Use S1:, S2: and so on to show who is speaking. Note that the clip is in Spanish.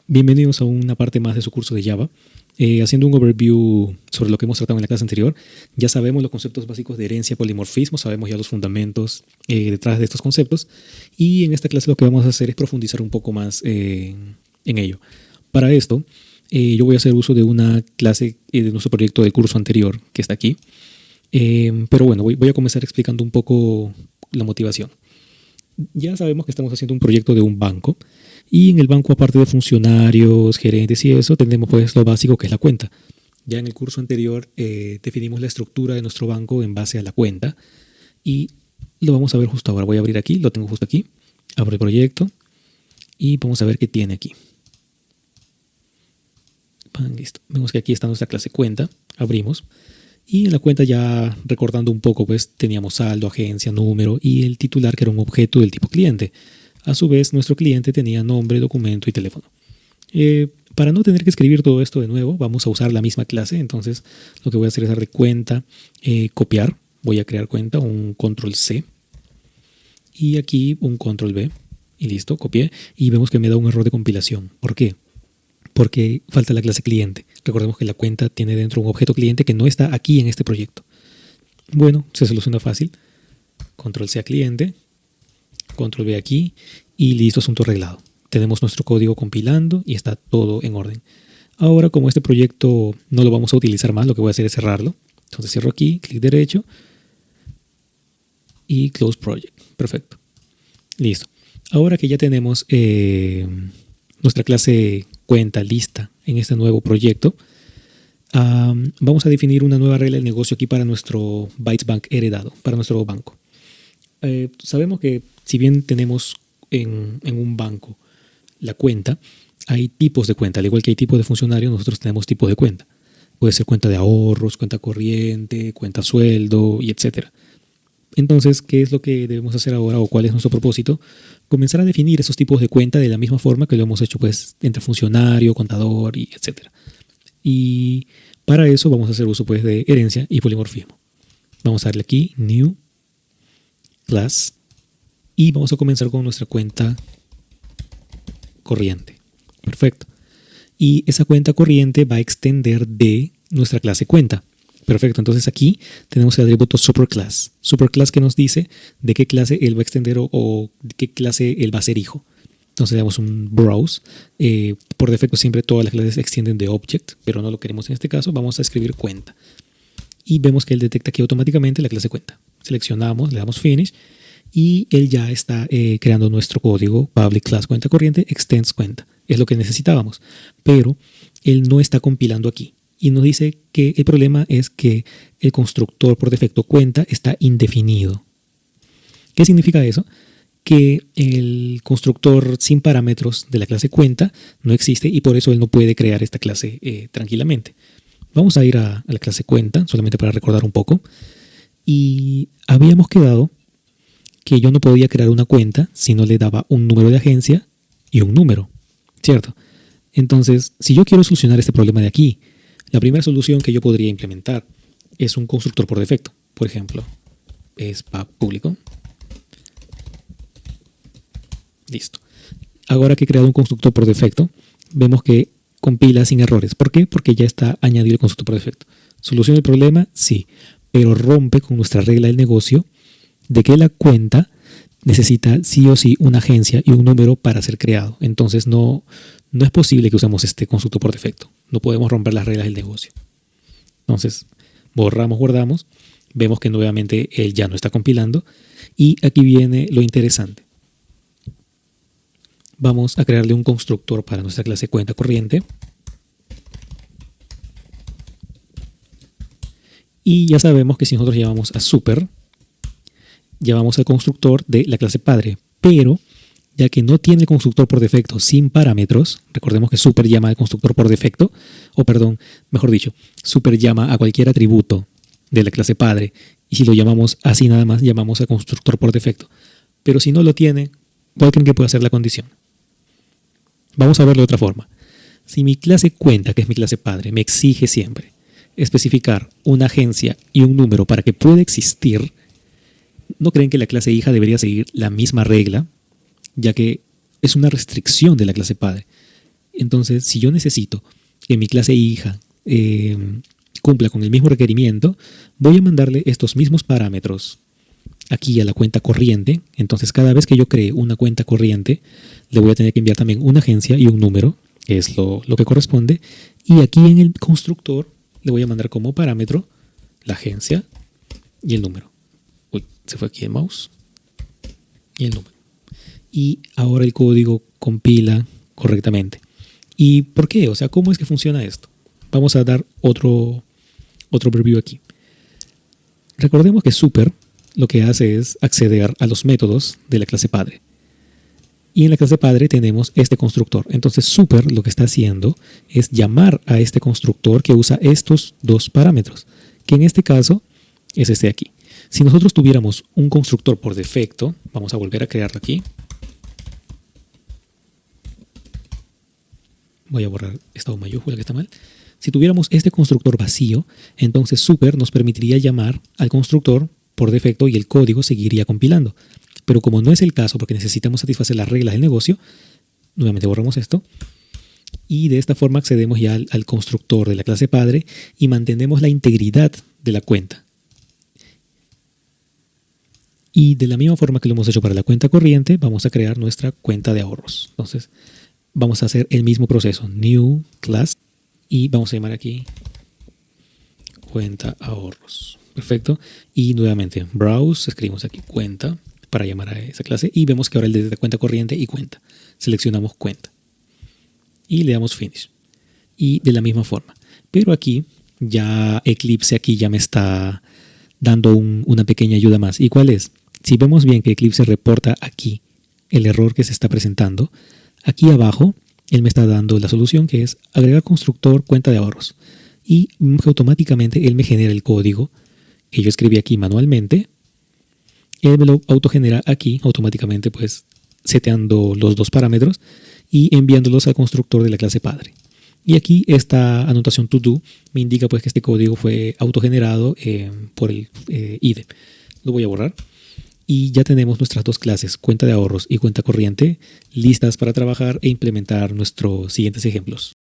S1: Bienvenidos a una parte más de su curso de Java. Haciendo un overview sobre lo que hemos tratado en la clase anterior, ya sabemos los conceptos básicos de herencia, polimorfismo, sabemos ya los fundamentos detrás de estos conceptos, y en esta clase lo que vamos a hacer es profundizar un poco más en ello. Para esto, yo voy a hacer uso de una clase de nuestro proyecto del curso anterior, que está aquí. Pero bueno, voy a comenzar explicando un poco la motivación. Ya sabemos que estamos haciendo un proyecto de un banco, y en el banco, aparte de funcionarios, gerentes y eso, tenemos pues lo básico, que es la cuenta. Ya en el curso anterior definimos la estructura de nuestro banco en base a la cuenta, y lo vamos a ver justo ahora. Voy a abrir aquí, lo tengo justo aquí, abro el proyecto y vamos a ver qué tiene aquí. Listo. Vemos que aquí está nuestra clase cuenta, abrimos. Y en la cuenta, ya recordando un poco, pues teníamos saldo, agencia, número y el titular, que era un objeto del tipo cliente. A su vez, nuestro cliente tenía nombre, documento y teléfono. Para no tener que escribir todo esto de nuevo, vamos a usar la misma clase. Entonces, lo que voy a hacer es darle cuenta, copiar. Voy a crear cuenta, un control C. Y aquí un control V. Y listo, copié. Y vemos que me da un error de compilación. ¿Por qué? Porque falta la clase cliente. Recordemos que la cuenta tiene dentro un objeto cliente que no está aquí en este proyecto. Bueno, se soluciona fácil. Control C a cliente. Control V aquí y listo, asunto arreglado. Tenemos nuestro código compilando y está todo en orden. Ahora, como este proyecto no lo vamos a utilizar más, lo que voy a hacer es cerrarlo. Entonces cierro aquí, clic derecho y Close Project. Perfecto. Listo. Ahora que ya tenemos nuestra clase cuenta lista en este nuevo proyecto, vamos a definir una nueva regla de negocio aquí para nuestro Bytes Bank heredado, para nuestro banco. Sabemos que si bien tenemos en un banco la cuenta, hay tipos de cuenta. Al igual que hay tipos de funcionario, nosotros tenemos tipos de cuenta. Puede ser cuenta de ahorros, cuenta corriente, cuenta sueldo y etc. Entonces, ¿qué es lo que debemos hacer ahora, o cuál es nuestro propósito? Comenzar a definir esos tipos de cuenta de la misma forma que lo hemos hecho pues entre funcionario, contador y etc. Y para eso vamos a hacer uso pues de herencia y polimorfismo. Vamos a darle aquí New Class y vamos a comenzar con nuestra cuenta corriente. Perfecto. Y esa cuenta corriente va a extender de nuestra clase cuenta. Perfecto. Entonces aquí tenemos el atributo superclass. Superclass, que nos dice de qué clase él va a extender o de qué clase él va a ser hijo. Entonces le damos un browse. Por defecto siempre todas las clases extienden de object, pero no lo queremos en este caso. Vamos a escribir cuenta. Y vemos que él detecta aquí automáticamente la clase cuenta. Seleccionamos, le damos finish y él ya está creando nuestro código public class cuenta corriente extends cuenta. Es lo que necesitábamos, pero él no está compilando aquí y nos dice que el problema es que el constructor por defecto cuenta está indefinido. ¿Qué significa eso? Que el constructor sin parámetros de la clase cuenta no existe y por eso él no puede crear esta clase tranquilamente. Vamos a ir a la clase cuenta solamente para recordar un poco. Y habíamos quedado que yo no podía crear una cuenta si no le daba un número de agencia y un número, ¿cierto? Entonces, si yo quiero solucionar este problema de aquí, la primera solución que yo podría implementar es un constructor por defecto. Por ejemplo, es público. Listo. Ahora que he creado un constructor por defecto, vemos que compila sin errores. ¿Por qué? Porque ya está añadido el constructor por defecto. ¿Soluciona el problema? Sí. Pero rompe con nuestra regla del negocio de que la cuenta necesita sí o sí una agencia y un número para ser creado. Entonces no es posible que usemos este constructor por defecto. No podemos romper las reglas del negocio. Entonces borramos, guardamos. Vemos que nuevamente él ya no está compilando. Y aquí viene lo interesante. Vamos a crearle un constructor para nuestra clase cuenta corriente. Y ya sabemos que si nosotros llamamos a super, llamamos al constructor de la clase padre, pero ya que no tiene el constructor por defecto sin parámetros, recordemos que super llama al constructor por defecto, mejor dicho, super llama a cualquier atributo de la clase padre, y si lo llamamos así nada más, llamamos al constructor por defecto. Pero si no lo tiene, ¿cuál creen que puede ser la condición? Vamos a verlo de otra forma. Si mi clase cuenta, que es mi clase padre, me exige siempre especificar una agencia y un número para que pueda existir, ¿no creen que la clase hija debería seguir la misma regla? Ya que es una restricción de la clase padre. Entonces, si yo necesito que mi clase hija cumpla con el mismo requerimiento, voy a mandarle estos mismos parámetros aquí a la cuenta corriente. Entonces, cada vez que yo cree una cuenta corriente, le voy a tener que enviar también una agencia y un número, que es lo que corresponde. Y aquí en el constructor le voy a mandar como parámetro la agencia y el número. Uy, se fue aquí el mouse. Y el número. Y ahora el código compila correctamente. ¿Y por qué? O sea, ¿cómo es que funciona esto? Vamos a dar otro preview aquí. Recordemos que super lo que hace es acceder a los métodos de la clase padre. Y en la clase padre tenemos este constructor. Entonces super lo que está haciendo es llamar a este constructor que usa estos dos parámetros, que en este caso es este de aquí. Si nosotros tuviéramos un constructor por defecto, vamos a volver a crearlo aquí. Voy a borrar esta O mayúscula que está mal. Si tuviéramos este constructor vacío, entonces super nos permitiría llamar al constructor por defecto y el código seguiría compilando. Pero como no es el caso, porque necesitamos satisfacer las reglas del negocio, nuevamente borramos esto. Y de esta forma accedemos ya al constructor de la clase padre y mantenemos la integridad de la cuenta. Y de la misma forma que lo hemos hecho para la cuenta corriente, vamos a crear nuestra cuenta de ahorros. Entonces, vamos a hacer el mismo proceso, new class, y vamos a llamar aquí cuenta ahorros. Perfecto. Y nuevamente, browse, escribimos aquí cuenta para llamar a esa clase y vemos que ahora el de cuenta corriente y cuenta. Seleccionamos cuenta y le damos finish. Y de la misma forma. Pero aquí ya Eclipse aquí ya me está dando una pequeña ayuda más. ¿Y cuál es? Si vemos bien que Eclipse reporta aquí el error que se está presentando, aquí abajo él me está dando la solución que es agregar constructor cuenta de ahorros. Y automáticamente él me genera el código que yo escribí aquí manualmente. Él me lo autogenera aquí automáticamente, pues seteando los dos parámetros y enviándolos al constructor de la clase padre. Y aquí esta anotación to do me indica pues que este código fue autogenerado por el IDE. Lo voy a borrar. Y ya tenemos nuestras dos clases, cuenta de ahorros y cuenta corriente, listas para trabajar e implementar nuestros siguientes ejemplos.